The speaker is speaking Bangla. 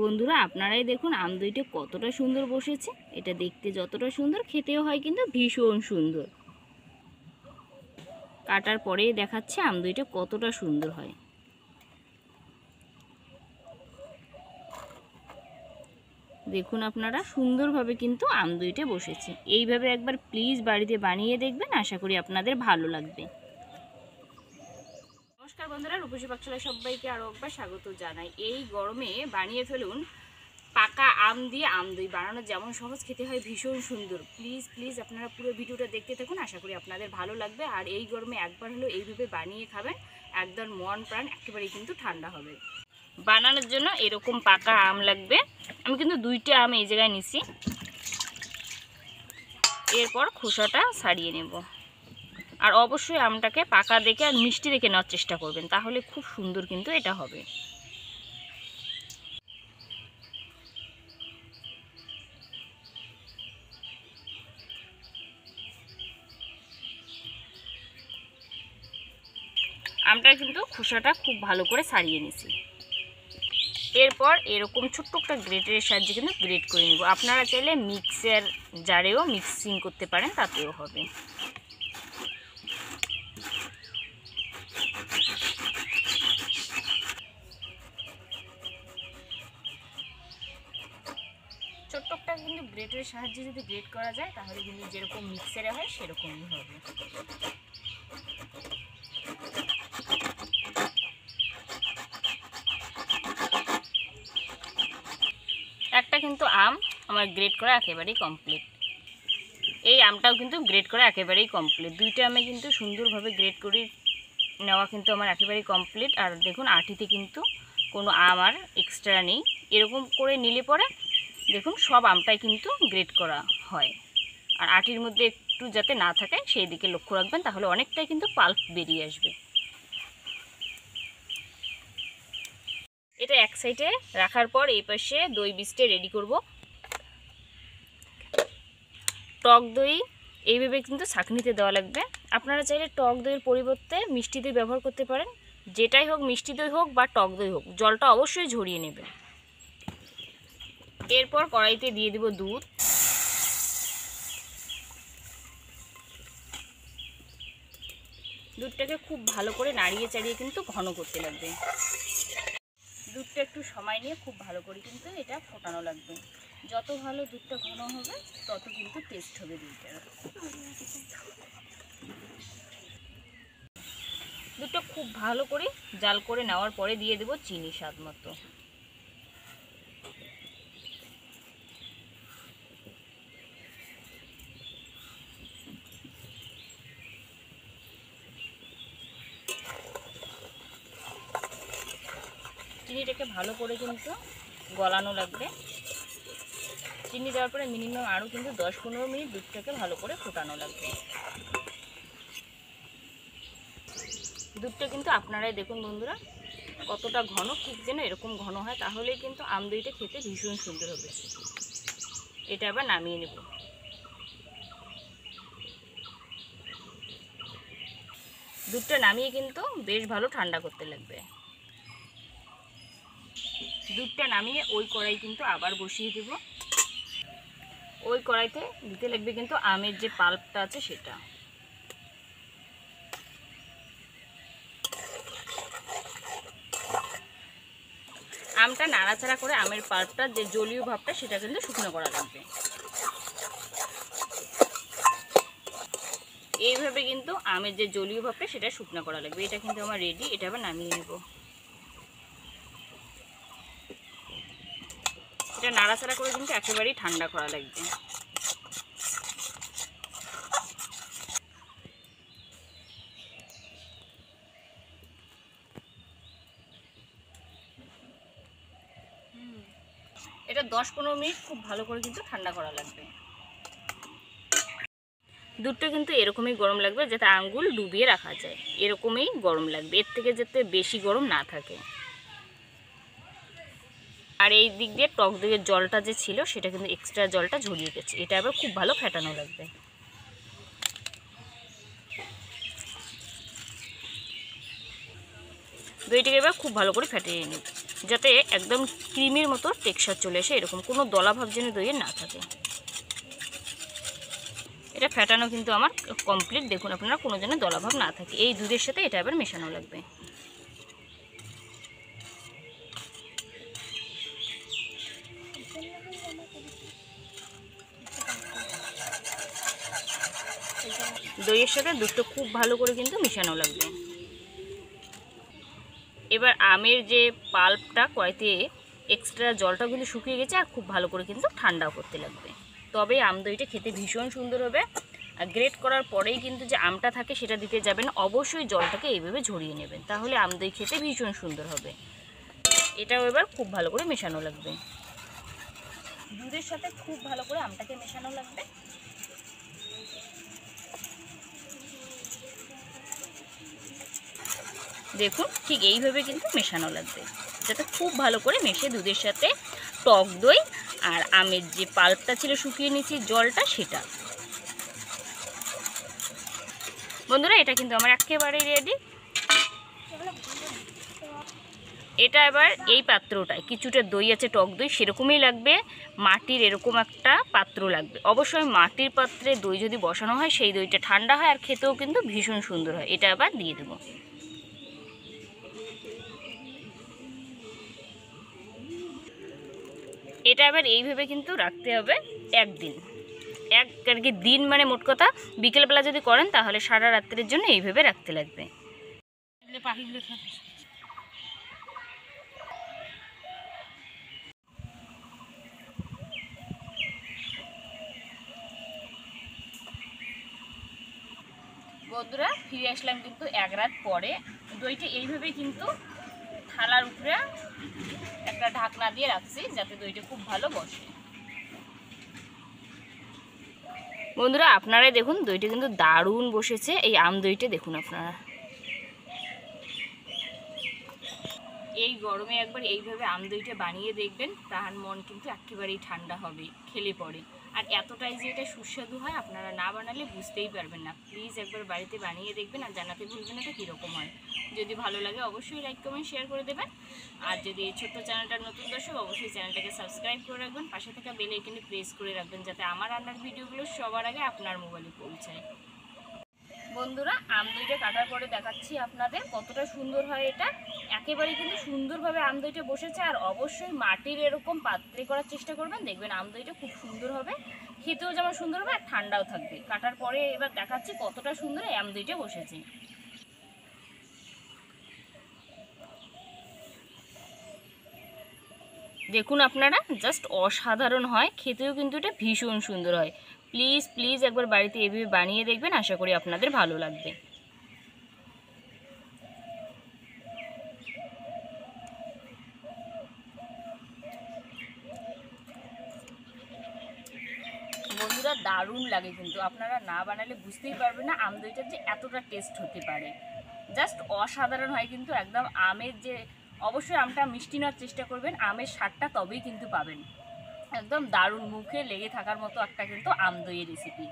বন্ধুরা আপনারাই দেখুন আমদইটা কতটা সুন্দর বসেছে। এটা দেখতে যতটা সুন্দর খেতেও হয় কিন্তু ভীষণ সুন্দর। কাটার পরেই দেখাচ্ছে আমদইটা কতটা সুন্দর হয়। দেখুন আপনারা সুন্দরভাবে কিন্তু আমদইটা বসেছে। এইভাবে একবার প্লিজ বাড়িতে বানিয়ে দেখবেন, আশা করি আপনাদের ভালো লাগবে। নমস্কার বন্ধুরা, রূপসী পাকশালায় সবাইকে আরও একবার স্বাগত জানাই। এই গরমে বানিয়ে ফেলুন পাকা আম দিয়ে আমদই। বানানো যেমন সহজ, খেতে হয় ভীষণ সুন্দর। প্লিজ প্লিজ আপনারা পুরো ভিডিওটা দেখতে থাকুন, আশা করি আপনাদের ভালো লাগবে। আর এই গরমে একবার হলেও এইভাবে বানিয়ে খাবেন, একদম মন প্রাণ একেবারেই কিন্তু ঠান্ডা হবে। বানানোর জন্য এরকম পাকা আম লাগবে। আমি কিন্তু 2টা আম এই জায়গায় নিছি। এরপর খোসাটা ছাড়িয়ে নেব। আর অবশ্যই আমটাকে পাকা দেখে আর মিষ্টি দেখে নেওয়ার চেষ্টা করবেন, তাহলে খুব সুন্দর কিন্তু এটা হবে। আমটা কিন্তু খোসাটা খুব ভালো করে ছাড়িয়ে নিছি। এরপর এরকম ছোট্ট একটা গ্রেটারের সাহায্যে কিন্তু গ্রেট করে নেব। আপনারা চাইলে মিক্সার জারেও মিক্সিং করতে পারেন, তাতেও হবে। ছোট্ট একটা কিন্তু গ্রেটারের সাহায্যে যদি গ্রেট করা যায়, তাহলে কিন্তু যেরকম মিক্সারে হয় সেরকমই হবে। একটা কিন্তু আম আমার গ্রেট করা একেবারেই কমপ্লিট। এই আমটাও কিন্তু গ্রেট করা একেবারেই কমপ্লিট। 2টা আমে কিন্তু সুন্দরভাবে গ্রেট করে নেওয়া কিন্তু আমার একেবারেই কমপ্লিট। আর দেখুন আটিতে কিন্তু কোনো আম আর এক্সট্রা নেই। এরকম করে নিলে পরে দেখুন সব আমটাই কিন্তু গ্রেট করা হয়। আর আটির মধ্যে একটু যাতে না থাকে সেই দিকে লক্ষ্য রাখবেন, তাহলে অনেকটাই কিন্তু পাল্প বেরিয়ে আসবে। এটা এক সাইডে রাখার পর এই পাশে দই বীজটা রেডি করব। টক দই এইভাবে কিন্তু ছাঁকনিতে দেওয়া লাগবে। আপনারা চাইলে টক দইয়ের পরিবর্তে মিষ্টি দই ব্যবহার করতে পারেন। যেটাই হোক, মিষ্টি দই হোক বা টক দই হোক, জলটা অবশ্যই ঝরিয়ে নেবেন। এরপর কড়াইতে দিয়ে দেব দুধ। দুধটাকে খুব ভালো করে নাড়িয়ে চাড়িয়ে কিন্তু ঘন করতে লাগবে। দুধটা একটু সময় নিয়ে খুব ভালো করে কিন্তু এটা ফোটানো লাগবে। যত ভালো দুধটা ঘন হবে তত কিন্তু টেস্ট হবে দুধটার। দুধটা খুব ভালো করে জাল করে নেওয়ার পরে দিয়ে দেব চিনি স্বাদ মতো। চিনিটাকে ভালো করে কিন্তু গলানো লাগবে। চিনি দেওয়ার পরে মিনিমাম আরও কিন্তু 10-15 মিনিট দুধটাকে ভালো করে ফোটানো লাগবে। দুধটা কিন্তু আপনারাই দেখুন বন্ধুরা কতটা ঘন, ঠিক যেন এরকম ঘন হয়, তাহলেই কিন্তু আমদইটা খেতে ভীষণ সুন্দর হবে। এটা আবার নামিয়ে নেব। দুধটা নামিয়ে কিন্তু বেশ ভালো ঠান্ডা করতে লাগবে। দুধটা নামিয়ে ওই কড়াই কিন্তু আবার বসিয়ে দেব। ওই কড়াইতে দিতে লাগবে কিন্তু আমের যে পাল্পটা আছে সেটা। আমটা নাড়াচাড়া করে আমের পাল্পটা যে জলীয় ভাবটা সেটা কিন্তু শুকনো করা লাগবে। এইভাবে কিন্তু আমের যে জলীয় ভাবটা সেটা শুকনো করা লাগবে। এটা কিন্তু আমার রেডি। এটা আবার নামিয়ে নেব। এটা নাড়াচাড়া করে কিন্তু একেবারেই ঠান্ডা করা লাগবে। এটা 10-15 মিনিট খুব ভালো করে কিন্তু ঠান্ডা করা লাগবে। দুধটা কিন্তু এরকমই গরম লাগবে, যাতে আঙ্গুল ডুবিয়ে রাখা যায়, এরকমই গরম লাগবে। এর থেকে যাতে বেশি গরম না থাকে। আর এই দিক দিয়ে টক দইয়ের জলটা যে ছিল সেটা কিন্তু এক্সট্রা জলটা ঝরিয়ে গেছে। এটা আবার খুব ভালো ফেটানো লাগবে। দইটাকে এবার খুব ভালো করে ফেটিয়ে নিই, যাতে একদম ক্রিমের মতো টেক্সচার চলে আসে, এরকম কোনো দলাভাব যেন দইয়ের না থাকে। এটা ফেটানো কিন্তু আমার কমপ্লিট। দেখুন আপনারা, কোনো যেন দলাভাব না থাকে। এই দুধের সাথে এটা এবার মেশানো লাগবে। দইয়ের সাথে দুধটা খুব ভালো করে কিন্তু মেশানো লাগবে। এবার আমের যে পাল্পটা কড়াইতে এক্সট্রা জলটাও কিন্তু শুকিয়ে গেছে, আর খুব ভালো করে কিন্তু ঠান্ডাও করতে লাগবে, তবে আম দইটা খেতে ভীষণ সুন্দর হবে। আর গ্রেট করার পরেই কিন্তু যে আমটা থাকে সেটা দিতে যাবেন, অবশ্যই জলটাকে এইভাবে ঝরিয়ে নেবেন, তাহলে আম দই খেতে ভীষণ সুন্দর হবে। এটাও এবার খুব ভালো করে মেশানো লাগবে, দুধের সাথে খুব ভালো করে আমটাকে মেশানো লাগবে। দেখুন ঠিক এইভাবে কিন্তু মেশানো লাগবে, যাতে খুব ভালো করে মেশে দুধের সাথে টক দই আর আমের যে পাল্পটা ছিল শুকিয়ে নিয়েছি জলটা, সেটা। বন্ধুরা এটা কিন্তু আমার একেবারেই রেডি। এটা এবার এই পাত্রটায় কিছুটা দই আছে, টক দই সেরকমই লাগবে, মাটির এরকম একটা পাত্র লাগবে। অবশ্যই মাটির পাত্রে দই যদি বসানো হয় সেই দইটা ঠান্ডা হয় আর খেতেও কিন্তু ভীষণ সুন্দর হয়। এটা আবার দিয়ে দেবো। এটা আবার এইভাবে কিন্তু রাখতে হবে একদিন, আর কি দিন মানে মোট কথা বিকেলবেলা যদি করেন তাহলে সারা রাত্রের জন্য এইভাবে রাখতে লাগবে। বন্ধুরা ফিরে আসলাম কিন্তু এক রাত পরে। দইটা এইভাবে কিন্তু থালার উপরে একটা ঢাকনা দিয়ে রাখছি, যাতে দইটা খুব ভালো বসে। বন্ধুরা আপনারাই দেখুন দইটা কিন্তু দারুণ বসেছে। এই আম দইটা দেখুন আপনারা, এই গরমে একবার এইভাবে আম দইটা বানিয়ে দেখবেন, প্রাণ মন কিন্তু একেবারেই ঠান্ডা হবে খেলে পরে। আর এতটাই যে এটা সুস্বাদু হয় আপনারা না বানালে বুঝতেই পারবেন না। প্লিজ একবার বাড়িতে বানিয়ে দেখবেন, আর জানাতে ভুলবেন এটা কীরকম হয়। যদি ভালো লাগে অবশ্যই লাইক কমেন্ট শেয়ার করে দেবেন, আর যদি এই ছোট্ট চ্যানেলটার নতুন দর্শক অবশ্যই চ্যানেলটাকে সাবস্ক্রাইব করে রাখবেন, পাশে থাকা বেল আইকনে প্রেস করে রাখবেন, যাতে আমার রান্নার ভিডিওগুলো সবার আগে আপনার মোবাইলে পৌঁছায়। বন্ধুরা আম দইটা কাটার পরে দেখাচ্ছি আপনাদের কতটা সুন্দর হয়। এটা একেবারেই কিন্তু সুন্দরভাবে আম দইটা বসেছে, আর অবশ্যই মাটির এরকম পাত্রে করার চেষ্টা করবেন, দেখবেন আম দইটা খুব সুন্দর হবে, খেতেও যেমন সুন্দর হবে আর ঠান্ডাও থাকবে। কাটার পরে এবার দেখাচ্ছি কতটা সুন্দর এই আম দইটা বসেছে। দেখুন আপনারা, জাস্ট অসাধারণ হয়, খেতেও কিন্তু এটা ভীষণ সুন্দর হয়। প্লিজ প্লিজ একবার বাড়িতে এভাবে বানিয়ে দেখবেন, আশা করি আপনাদের ভালো লাগবে। বন্ধুরা দারুণ লাগে, কিন্তু আপনারা না বানালে বুঝতেই পারবেন না আম দইটার যে এতটা টেস্ট হতে পারে। জাস্ট অসাধারণ হয় কিন্তু একদম। আমের যে অবশ্যই আমটা মিষ্টি নেওয়ার চেষ্টা করবেন, আমের স্বাদটা তবেই কিন্তু পাবেন। একদম দারুণ, মুখে লেগে থাকার মতো একটা কিন্তু আম দইয়ের রেসিপি।